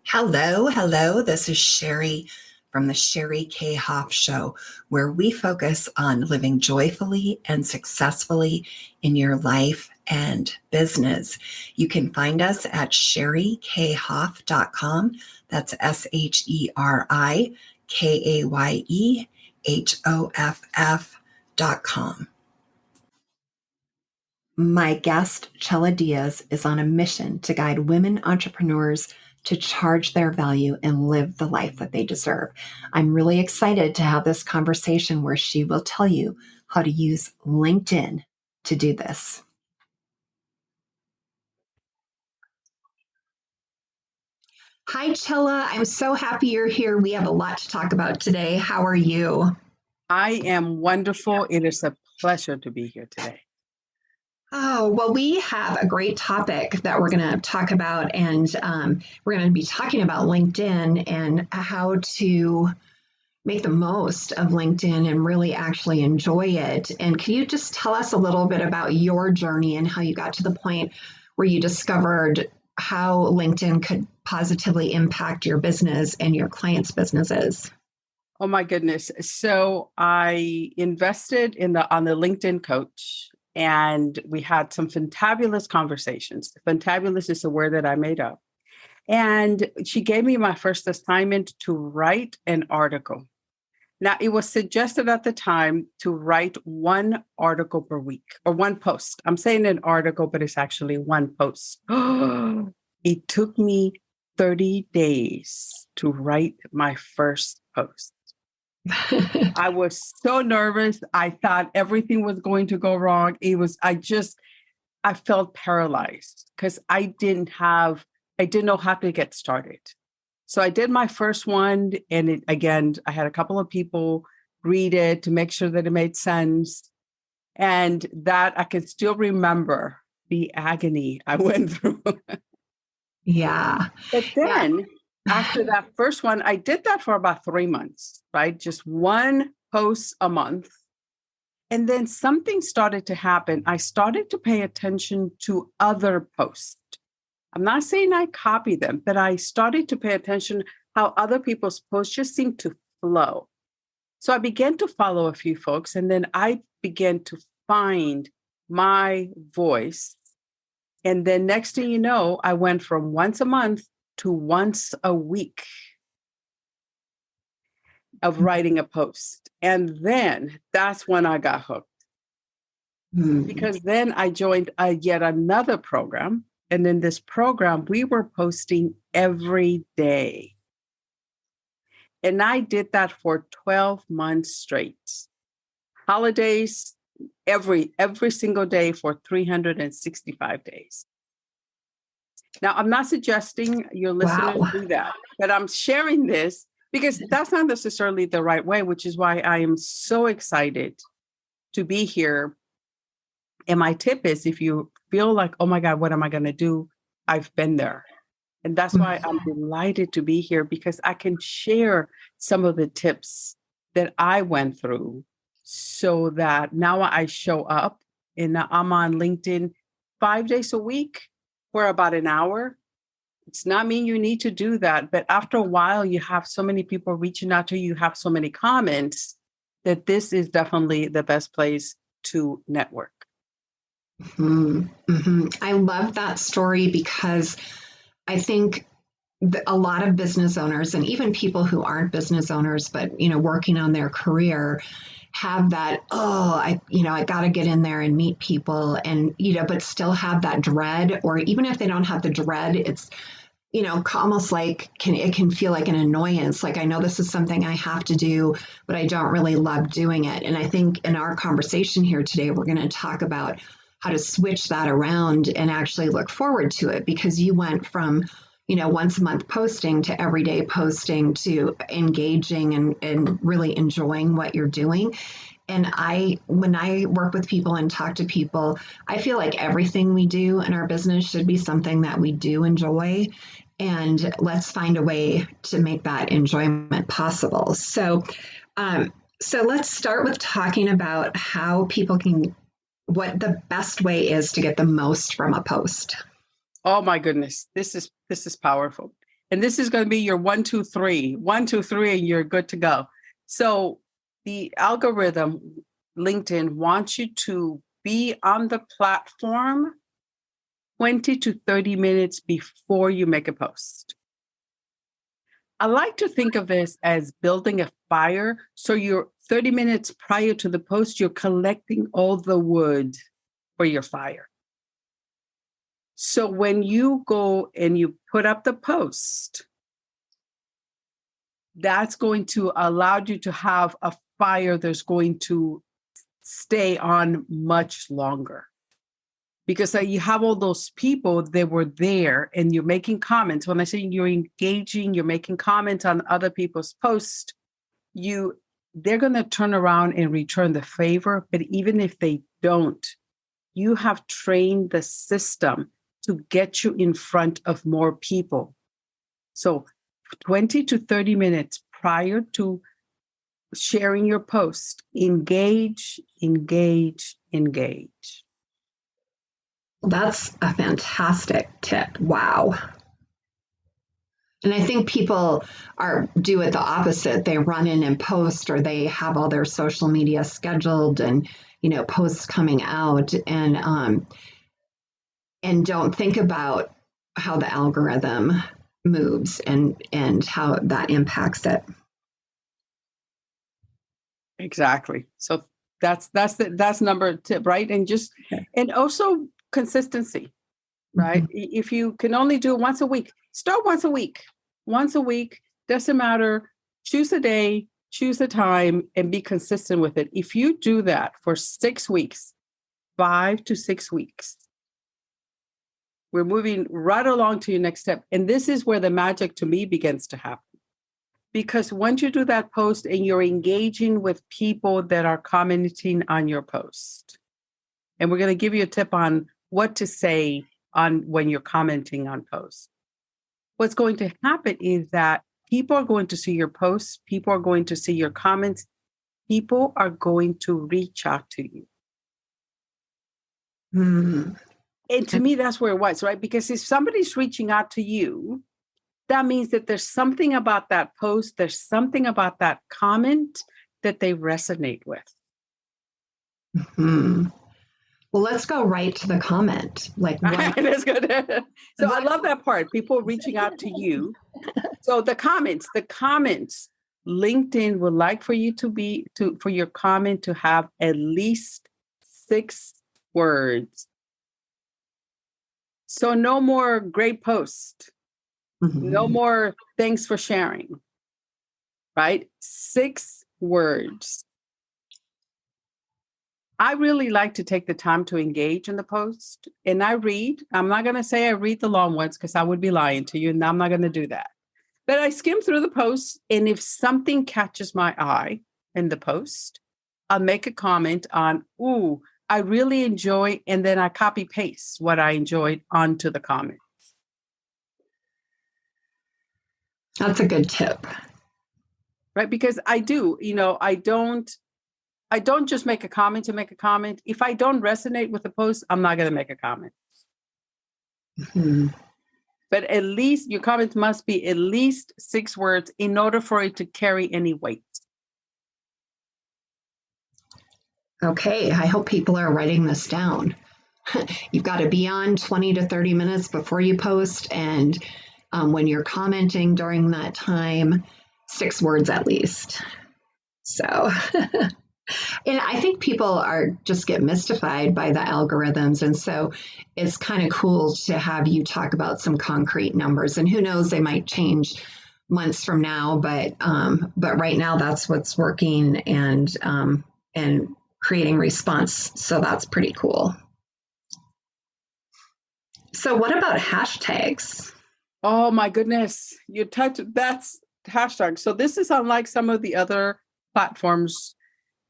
Hello, hello. This is Sheri from the Sheri Kaye Hoff Show, where we focus on living joyfully and successfully in your life and business. You can find us at sherikayhoff.com. That's SherikayEHoff.com. My guest, Chela Diaz, is on a mission to guide women entrepreneurs to charge their value and live the life that they deserve. I'm really excited to have this conversation where she will tell you how to use LinkedIn to do this. Hi, Chela. I'm so happy you're here. We have a lot to talk about today. How are you? I am wonderful. It is a pleasure to be here today. Oh, well, we have a great topic that we're going to talk about, and we're going to be talking about LinkedIn and how to make the most of LinkedIn and really actually enjoy it. And can you just tell us a little bit about your journey and how you got to the point where you discovered how LinkedIn could positively impact your business and your clients' businesses? Oh my goodness. So I invested on the LinkedIn coach, and we had some fantabulous conversations. Fantabulous is a word that I made up. And she gave me my first assignment to write an article. Now, it was suggested at the time to write one article per week or one post. I'm saying an article, but it's actually one post. It took me 30 days to write my first post. I was so nervous. I thought everything was going to go wrong. I felt paralyzed because I didn't know how to get started. So I did my first one. And I had a couple of people read it to make sure that it made sense. And that I can still remember the agony I went through. Yeah. But then after that first one, I did that for about 3 months, right? Just one post a month. And then something started to happen. I started to pay attention to other posts. I'm not saying I copy them, but I started to pay attention how other people's posts just seemed to flow. So I began to follow a few folks, and then I began to find my voice. And then next thing you know, I went from once a month to once a week of writing a post. And then that's when I got hooked. Because then I joined yet another program. And in this program, we were posting every day. And I did that for 12 months straight. Holidays, every single day for 365 days. Now, I'm not suggesting your listeners do that, but I'm sharing this because that's not necessarily the right way, which is why I am so excited to be here. And my tip is, if you feel like, oh my God, what am I going to do? I've been there. And that's why I'm delighted to be here, because I can share some of the tips that I went through so that now I show up and I'm on LinkedIn 5 days a week for about an hour. It's not mean you need to do that, but after a while, you have so many people reaching out to you, you have so many comments that this is definitely the best place to network. I love that story because I think a lot of business owners, and even people who aren't business owners, but, working on their career, have that, I got to get in there and meet people and, but still have that dread. Or even if they don't have the dread, it's, almost like it can feel like an annoyance. Like, I know this is something I have to do, but I don't really love doing it. And I think in our conversation here today, we're going to talk about how to switch that around and actually look forward to it, because you went from, once a month posting to everyday posting to engaging and really enjoying what you're doing. And when I work with people and talk to people, I feel like everything we do in our business should be something that we do enjoy. And let's find a way to make that enjoyment possible. So let's start with talking about how people what the best way is to get the most from a post. Oh my goodness, this is powerful. And this is going to be your 1, 2, 3, 1, 2, 3, and you're good to go. So the algorithm, LinkedIn, wants you to be on the platform 20 to 30 minutes before you make a post. I like to think of this as building a fire. So you're 30 minutes prior to the post, you're collecting all the wood for your fire. So when you go and you put up the post, that's going to allow you to have a fire that's going to stay on much longer. Because you have all those people that were there and you're making comments. When I say you're engaging, you're making comments on other people's posts, they're going to turn around and return the favor. But even if they don't, you have trained the system to get you in front of more people. So 20 to 30 minutes prior to sharing your post, engage, engage, engage. That's a fantastic tip. Wow. And I think people do it the opposite. They run in and post, or they have all their social media scheduled and, posts coming out and don't think about how the algorithm moves and how that impacts it. Exactly. So that's number tip, right? And also consistency, right? Mm-hmm. If you can only do it once a week, start once a week. Once a week, doesn't matter. Choose a day, choose a time, and be consistent with it. If you do that for 6 weeks, 5 to 6 weeks, we're moving right along to your next step. And this is where the magic to me begins to happen. Because once you do that post and you're engaging with people that are commenting on your post, and we're going to give you a tip on what to say on when you're commenting on posts. What's going to happen is that people are going to see your posts, people are going to see your comments, people are going to reach out to you. And to me, that's where it was, right? Because if somebody's reaching out to you, that means that there's something about that post, there's something about that comment that they resonate with. Mm-hmm. Well, let's go right to the comment. That's good. So I love that part. People reaching out to you. So the comments, LinkedIn would like for you for your comment to have at least 6 words. So no more great post. Mm-hmm. No more thanks for sharing. Right? 6 words. I really like to take the time to engage in the post, and I read. I'm not going to say I read the long ones because I would be lying to you, and I'm not going to do that. But I skim through the post, and if something catches my eye in the post, I'll make a comment on, ooh, I really enjoy, and then I copy paste what I enjoyed onto the comment. That's a good tip. Right? Because I do, I don't just make a comment to make a comment. If I don't resonate with the post, I'm not going to make a comment. Mm-hmm. But at least your comment must be at least 6 words in order for it to carry any weight. Okay, I hope people are writing this down. You've got to be on 20 to 30 minutes before you post. And when you're commenting during that time, 6 words at least. So... And I think people just get mystified by the algorithms. And so it's kind of cool to have you talk about some concrete numbers. And who knows, they might change months from now. But right now, that's what's working and creating response. So that's pretty cool. So what about hashtags? Oh, my goodness. That's hashtag. So this is unlike some of the other platforms.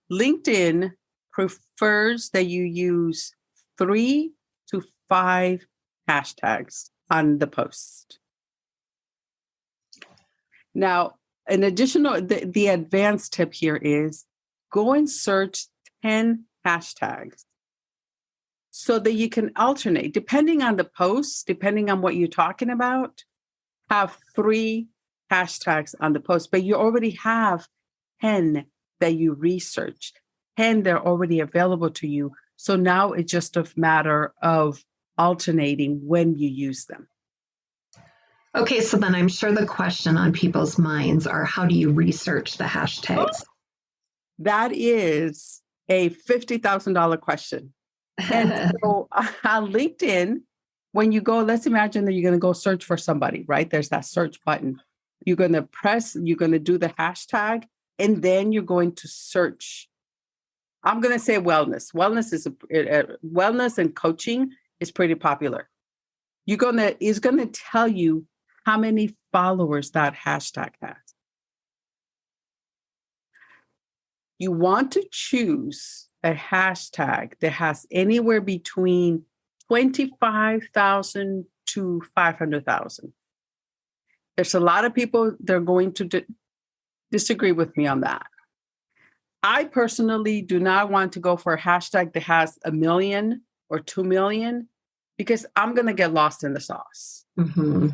LinkedIn prefers that you use 3 to 5 hashtags on the post. Now, an additional, the advanced tip here is go and search 10 hashtags so that you can alternate depending on the post, depending on what you're talking about. have 3 hashtags on the post, but you already have 10 that you researched, 10 that are already available to you. So now it's just a matter of alternating when you use them. Okay, so then I'm sure the question on people's minds are, how do you research the hashtags? That is a $50,000 question. And so on LinkedIn, when you go, let's imagine that you're going to go search for somebody, right? There's that search button. You're going to do the hashtag, and then you're going to search. I'm going to say wellness. Wellness and coaching is pretty popular. It's going to tell you how many followers that hashtag has. You want to choose a hashtag that has anywhere between 25,000 to 500,000. There's a lot of people that are going to disagree with me on that. I personally do not want to go for a hashtag that has 1 million or 2 million because I'm going to get lost in the sauce. Mm-hmm.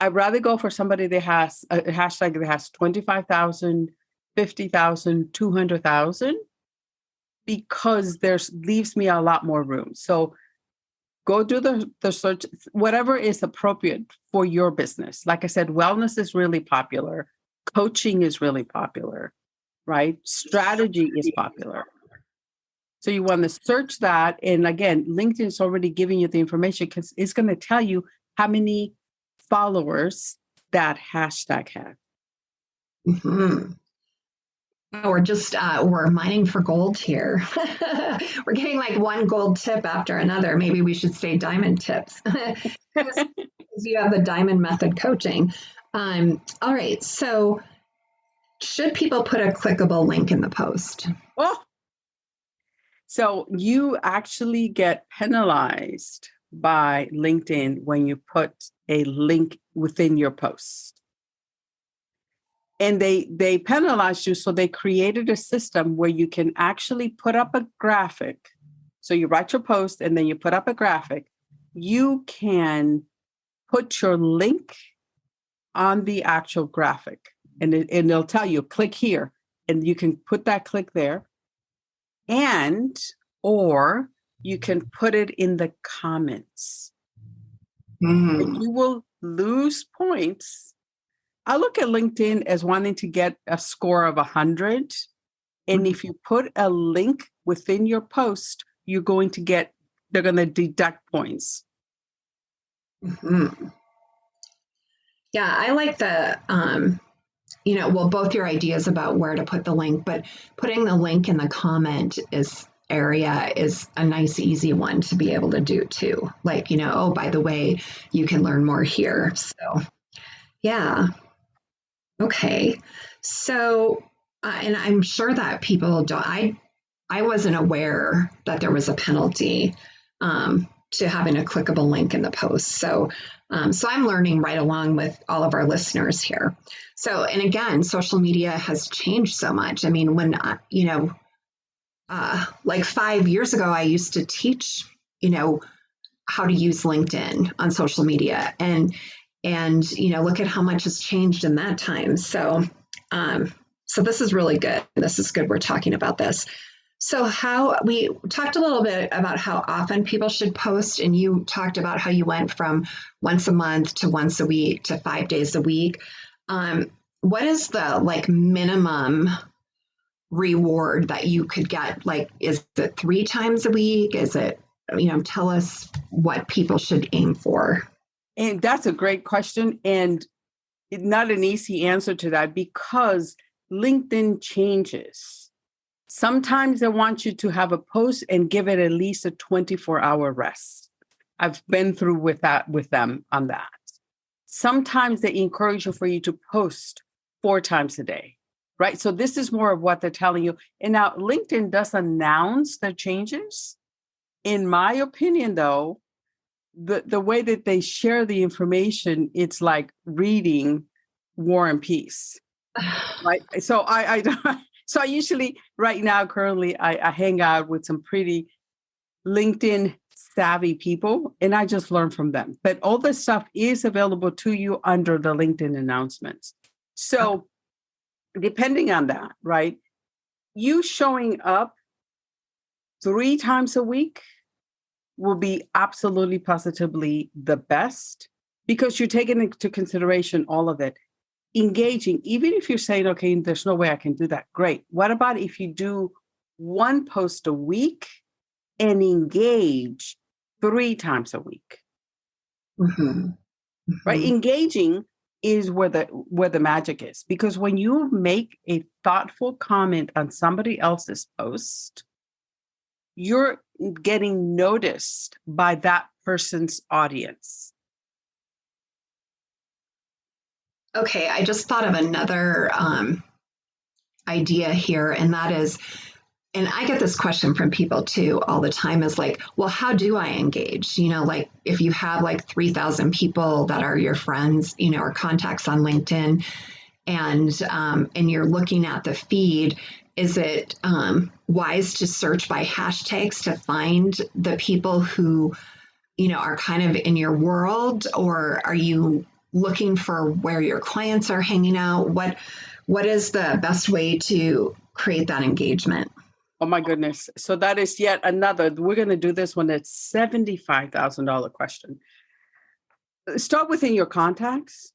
I'd rather go for somebody that has a hashtag that has 25,000, 50,000, 200,000 because leaves me a lot more room. So go do the search, whatever is appropriate for your business. Like I said, wellness is really popular. Coaching is really popular, right? Strategy is popular. So you want to search that. And again, LinkedIn is already giving you the information because it's going to tell you how many followers that hashtag has. Mm-hmm. We're mining for gold here. We're getting like one gold tip after another. Maybe we should say diamond tips because you have the diamond method coaching. All right. So should people put a clickable link in the post? Oh, so you actually get penalized by LinkedIn when you put a link within your post. And they penalized you, so they created a system where you can actually put up a graphic. So you write your post and then you put up a graphic. You can put your link on the actual graphic, and it'll tell you, click here, and you can put that click there. Or you can put it in the comments. And you will lose points. I look at LinkedIn as wanting to get a score of 100. And if you put a link within your post, they're going to deduct points. Mm-hmm. Yeah, I like both your ideas about where to put the link, but putting the link in the comment area is a nice, easy one to be able to do too. Like, oh, by the way, you can learn more here. So, yeah. Okay. So, and I'm sure that people don't, I wasn't aware that there was a penalty to having a clickable link in the post. So I'm learning right along with all of our listeners here. So, and again, social media has changed so much. I mean, when, like 5 years ago, I used to teach, how to use LinkedIn on social media, and look at how much has changed in that time. So this is really good. This is good. We're talking about this. So how we talked a little bit about how often people should post, and you talked about how you went from once a month to once a week to 5 days a week. What is the minimum reward that you could get? Is it 3 times a week? Is it, tell us what people should aim for. And that's a great question, and not an easy answer to that because LinkedIn changes. Sometimes they want you to have a post and give it at least a 24-hour rest. I've been through with them on that. Sometimes they encourage you for you to post 4 times a day, right? So this is more of what they're telling you. And now LinkedIn does announce the changes. In my opinion, though, the way that they share the information, it's like reading War and Peace, right? So I usually right now, currently, I hang out with some pretty LinkedIn savvy people, and I just learn from them. But all this stuff is available to you under the LinkedIn announcements. So depending on that, right? You showing up 3 times a week will be absolutely positively the best, because you're taking into consideration all of it. Engaging, even if you're saying, okay, there's no way I can do that. Great. What about if you do 1 post a week and engage 3 times a week? Mm-hmm. Right? Engaging is where the magic is, because when you make a thoughtful comment on somebody else's post, you're getting noticed by that person's audience. Okay, I just thought of another idea here, and that is, and I get this question from people too all the time, is like, well, how do I engage? Like if you have like 3,000 people that are your friends, or contacts on LinkedIn, and you're looking at the feed, is it wise to search by hashtags to find the people who, are kind of in your world, or are you looking for where your clients are hanging out? What is the best way to create that engagement? Oh my goodness. So that is yet another, we're going to do this one, it's $75,000 question. Start within your contacts.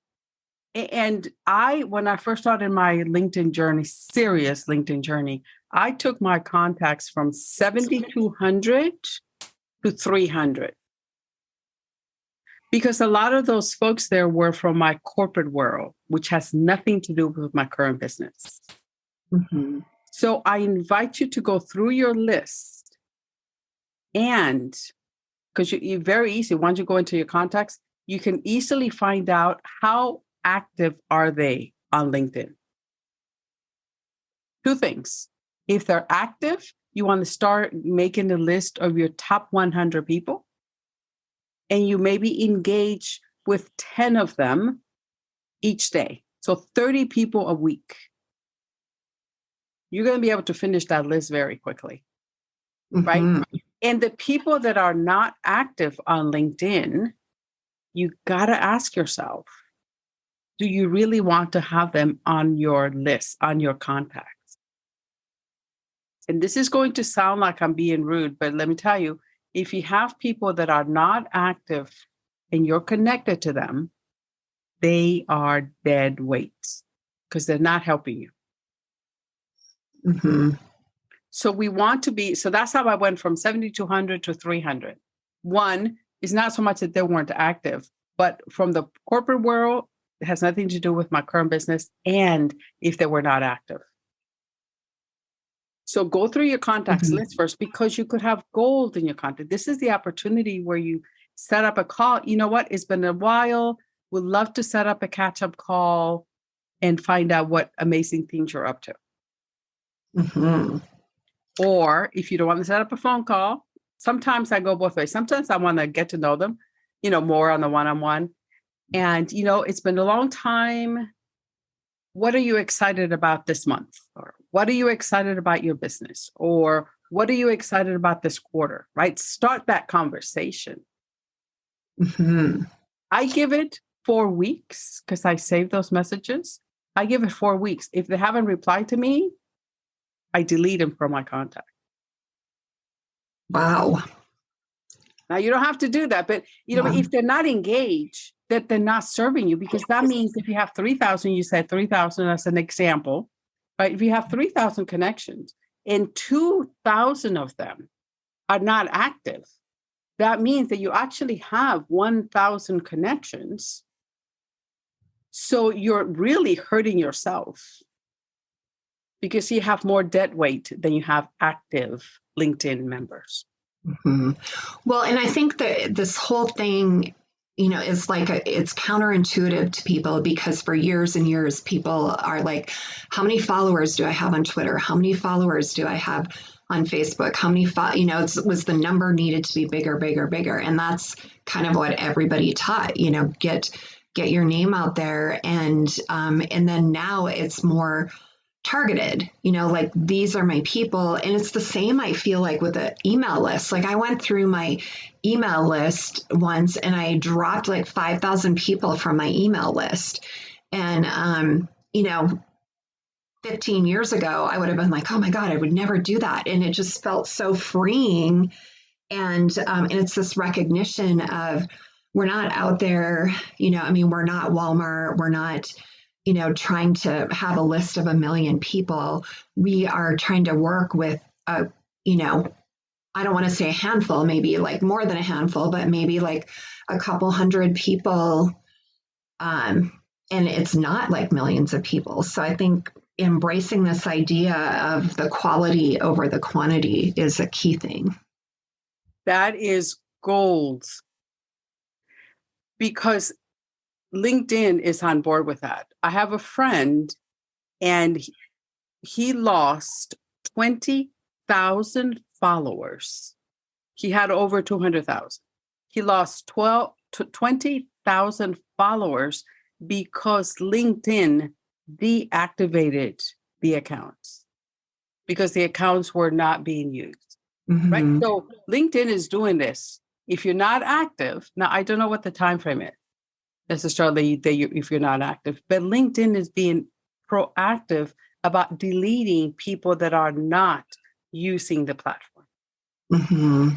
And when I first started my LinkedIn journey, serious LinkedIn journey, I took my contacts from 7,200 to 300. Because a lot of those folks there were from my corporate world, which has nothing to do with my current business. Mm-hmm. So I invite you to go through your list, and because you very easy, once you go into your contacts, you can easily find out how active are they on LinkedIn. 2 things. If they're active, you want to start making a list of your top 100 people, and you maybe engage with 10 of them each day. So 30 people a week. You're going to be able to finish that list very quickly, right? Mm-hmm. And the people that are not active on LinkedIn, you got to ask yourself, do you really want to have them on your list, on your contacts? And this is going to sound like I'm being rude, but let me tell you, if you have people that are not active and you're connected to them, they are dead weight because they're not helping you. Mm-hmm. So we want to be, so that's how I went from 7,200 to 300. One is not so much that they weren't active, but from the corporate world, it has nothing to do with my current business and if they were not active. So go through your contacts list first, because you could have gold in your contact. This is the opportunity where you set up a call. You know what? It's been a while. Would love to set up a catch-up call and find out what amazing things you're up to. Mm-hmm. Or if you don't want to set up a phone call, sometimes I go both ways. Sometimes I want to get to know them, more on the one-on-one. And, it's been a long time. What are you excited about this month? Or what are you excited about your business? Or what are you excited about this quarter, right? Start that conversation. Mm-hmm. I give it 4 weeks because I save those messages. I give it 4 weeks. If they haven't replied to me, I delete them from my contact. Wow. Now, you don't have to do that, but if they're not engaged, that they're not serving you, because that means if you have 3,000, you said 3,000 as an example, right? If you have 3,000 connections and 2,000 of them are not active, that means that you actually have 1,000 connections. So you're really hurting yourself because you have more dead weight than you have active LinkedIn members. Mm-hmm. Well, and I think that this whole thing, is like it's counterintuitive to people, because for years and years, people are like, how many followers do I have on Twitter? How many followers do I have on Facebook? How many, it was the number needed to be bigger, bigger, bigger. And that's kind of what everybody taught, get your name out there. And then now it's more targeted, like these are my people. And it's the same, I feel like, with the email list. Like I went through my email list once and I dropped like 5,000 people from my email list. And, 15 years ago, I would have been like, oh my God, I would never do that. And it just felt so freeing. And it's this recognition of we're not out there, we're not Walmart, we're not, trying to have a list of 1 million people. We are trying to work with I don't want to say a handful, maybe like more than a handful, but maybe like a couple hundred people. And it's not like millions of people. So I think embracing this idea of the quality over the quantity is a key thing. That is gold, because LinkedIn is on board with that. I have a friend and he lost 20,000 followers. He had over 200,000. He lost 20,000 followers because LinkedIn deactivated the accounts because the accounts were not being used. Mm-hmm. Right? So LinkedIn is doing this. If you're not active, now I don't know what the time frame is necessarily if you're not active, but LinkedIn is being proactive about deleting people that are not using the platform. Mm-hmm.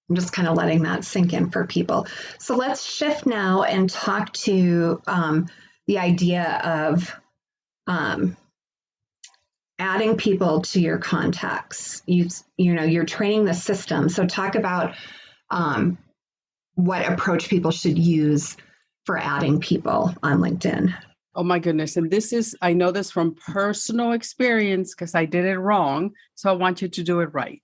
I'm just kind of letting that sink in for people. So let's shift now and talk to the idea of adding people to your contacts. You're training the system. So talk about what approach people should use for adding people on LinkedIn. Oh my goodness. And I know this from personal experience because I did it wrong. So I want you to do it right.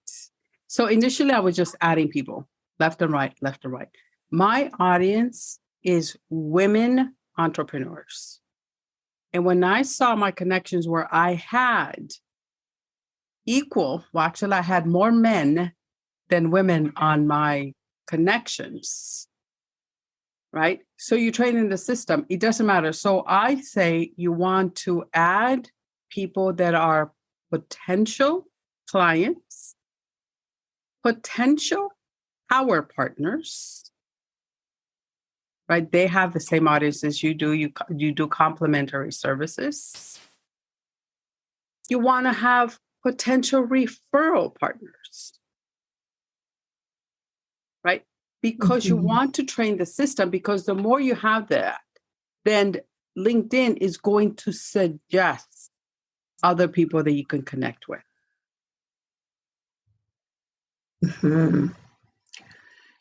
So initially I was just adding people left and right, left and right. My audience is women entrepreneurs. And when I saw my connections where I had I had more men than women on my connections, right? So you train in the system, it doesn't matter. So I say you want to add people that are potential clients, potential power partners, right? They have the same audience as you do. You do complementary services. You want to have potential referral partners, right? Because you want to train the system, because the more you have that, then LinkedIn is going to suggest other people that you can connect with. Mm-hmm.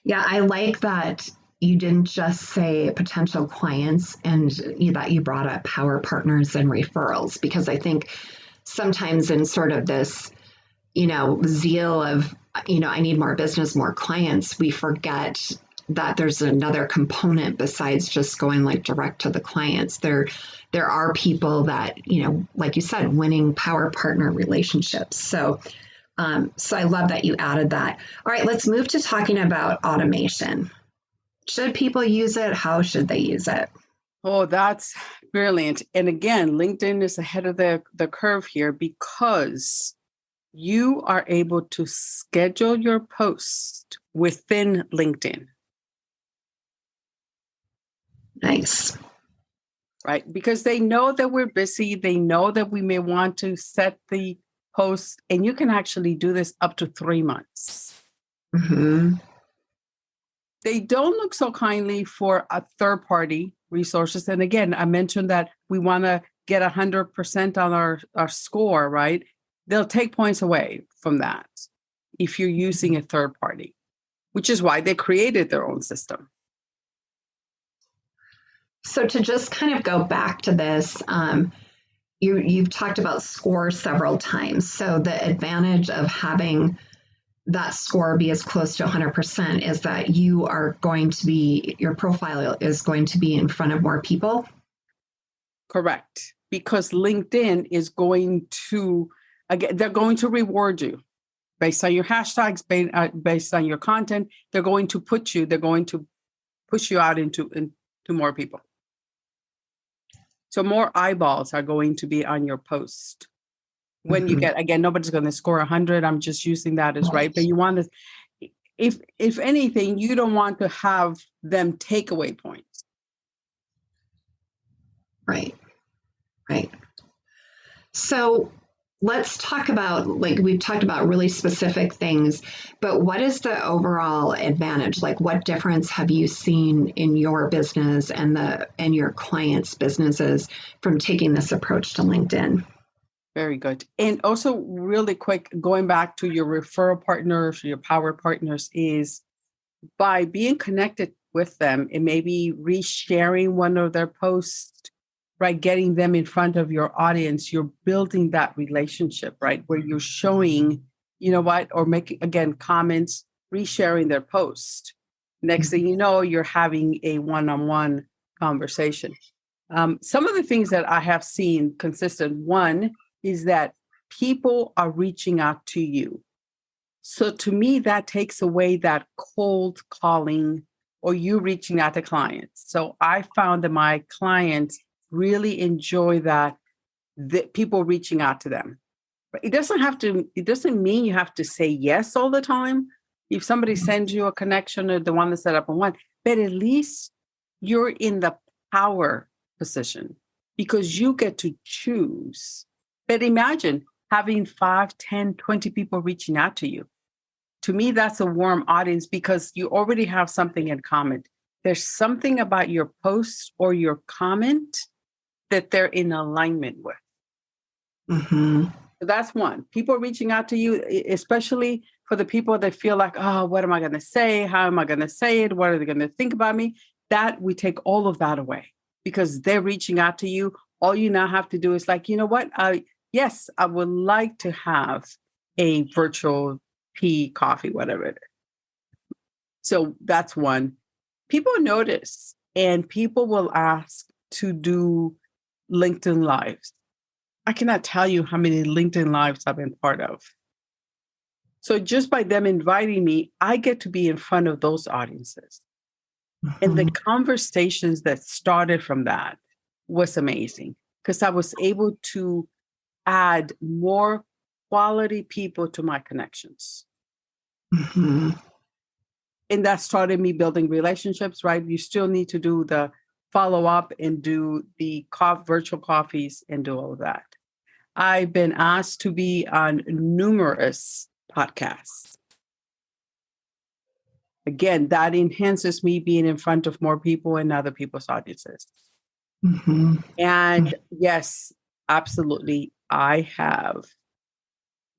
Yeah, I like that you didn't just say potential clients and that you brought up power partners and referrals, because I think sometimes in sort of this, zeal of, I need more business, more clients, we forget that there's another component besides just going like direct to the clients. There are people that, like you said, winning power partner relationships. So I love that you added that. All right, let's move to talking about automation. Should people use it? How should they use it? Oh, that's brilliant. And again, LinkedIn is ahead of the curve here because you are able to schedule your post within LinkedIn. Nice. Right? Because they know that we're busy. They know that we may want to set the post, and you can actually do this up to 3 months. Mm-hmm. They don't look so kindly for a third-party resources. And again, I mentioned that we want to get 100% on our score, right? They'll take points away from that if you're using a third party, which is why they created their own system. So to just kind of go back to this, you've talked about score several times. So the advantage of having that score be as close to 100% is that your profile is going to be in front of more people. Correct. Because LinkedIn is going to, again, they're going to reward you based on your hashtags, based on your content. They're going to push you out into more people. So more eyeballs are going to be on your post. When you get, again, nobody's going to score 100. I'm just using that as right. But you want to, if anything, you don't want to have them takeaway points. Right. So let's talk about, like, we've talked about really specific things, but what is the overall advantage? Like, what difference have you seen in your business and your clients' businesses from taking this approach to LinkedIn? Very good. And also really quick, going back to your referral partners, your power partners, is by being connected with them and maybe resharing one of their posts, right? Getting them in front of your audience, you're building that relationship, right? Where you're showing, you know what, or making, again, comments, resharing their post. Next thing you know, you're having a one-on-one conversation. Some of the things that I have seen consistent, one is that people are reaching out to you. So to me, that takes away that cold calling or you reaching out to clients. So I found that my clients really enjoy that people reaching out to them. But it doesn't mean you have to say yes all the time. If somebody sends you a connection or the one that set up on one, but at least you're in the power position because you get to choose. But imagine having 5, 10, 20 people reaching out to you. To me, that's a warm audience because you already have something in common. There's something about your post or your comment that they're in alignment with. So that's one. People reaching out to you, especially for the people that feel like, oh, what am I going to say? How am I going to say it? What are they going to think about me? That we take all of that away because they're reaching out to you. All you now have to do is like, you know what? Yes, I would like to have a virtual tea, coffee, whatever it is. So that's one. People notice and people will ask to do LinkedIn Lives. I cannot tell you how many LinkedIn Lives I've been part of. So just by them inviting me, I get to be in front of those audiences. And the conversations that started from that was amazing because I was able to add more quality people to my connections. And that started me building relationships, right? You still need to do the follow up and do the virtual coffees and do all of that. I've been asked to be on numerous podcasts. Again, that enhances me being in front of more people and other people's audiences. And yes, absolutely, I have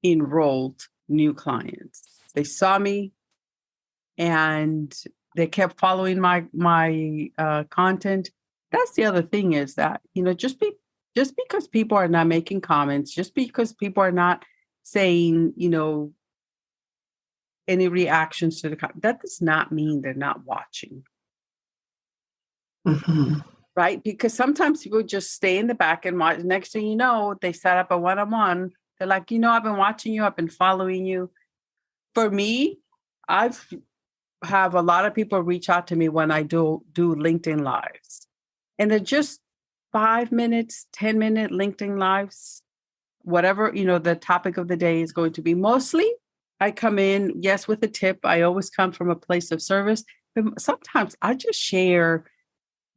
enrolled new clients. They saw me and they kept following my content. That's the other thing is that, you know, just because people are not making comments, just because people are not saying, you know, any reactions to that does not mean they're not watching. Right? Because sometimes people just stay in the back and watch. Next thing you know, they set up a one-on-one. They're like, you know, I've been watching you. I've been following you. For me, I've have a lot of people reach out to me when I do LinkedIn Lives. And they're just 5 minutes, 10-minute LinkedIn Lives, whatever, you know, the topic of the day is going to be. Mostly I come in, yes, with a tip. I always come from a place of service. But sometimes I just share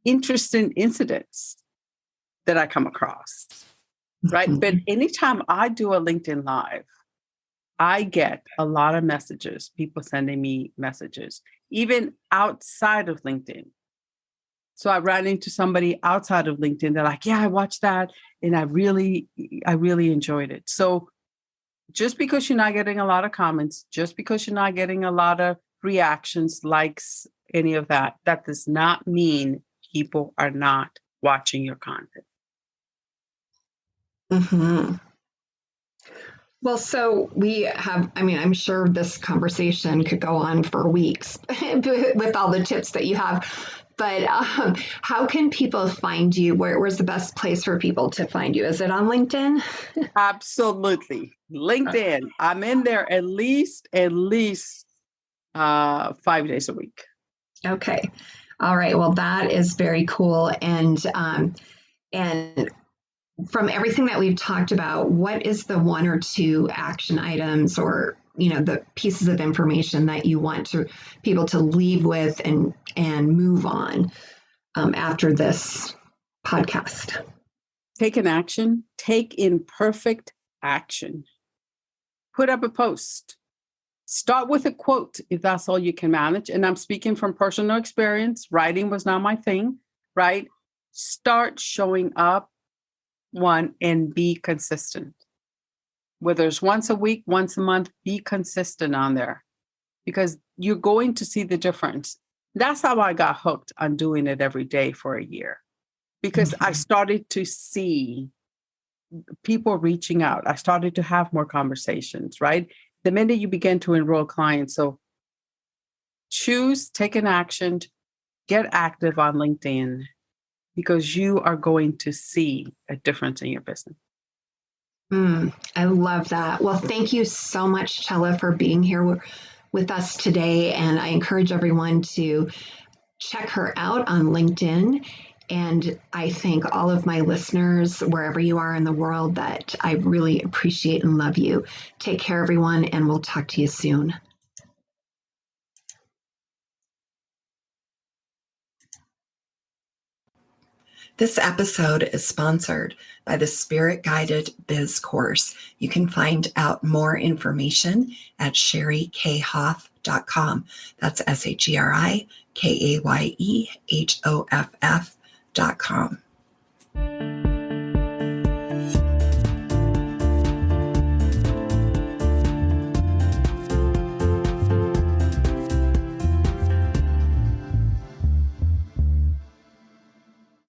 interesting incidents that I come across, right? But anytime I do a LinkedIn Live, I get a lot of messages, people sending me messages, even outside of LinkedIn. So I ran into somebody outside of LinkedIn. They're like, yeah, I watched that and I really enjoyed it. So just because you're not getting a lot of comments, just because you're not getting a lot of reactions, likes, any of that, that does not mean people are not watching your content. Well, so we have, I mean, I'm sure this conversation could go on for weeks with all the tips that you have. But how can people find you? Where's the best place for people to find you? Is it on LinkedIn? Absolutely. LinkedIn. I'm in there at least 5 days a week. Okay. All right. Well, that is very cool. And And from everything that we've talked about, what is the one or two action items or the pieces of information that you want to people to leave with and move on after this podcast? Take an action. Take imperfect action. Put up a post. Start with a quote if that's all you can manage. And I'm speaking from personal experience. Writing was not my thing, right? Start showing up, and be consistent. Whether it's once a week, once a month, be consistent on there because you're going to see the difference. That's how I got hooked on doing it every day for a year because I started to see people reaching out. I started to have more conversations, right? The minute you begin to enroll clients. So take an action, get active on LinkedIn because you are going to see a difference in your business. I love that. Well, thank you so much, Chella, for being here with us today. And I encourage everyone to check her out on LinkedIn. And I thank all of my listeners, wherever you are in the world, that I really appreciate and love you. Take care, everyone, and we'll talk to you soon. This episode is sponsored by the Spirit Guided Biz Course. You can find out more information at SheriKayhoff.com. That's SheriKayehOff.com.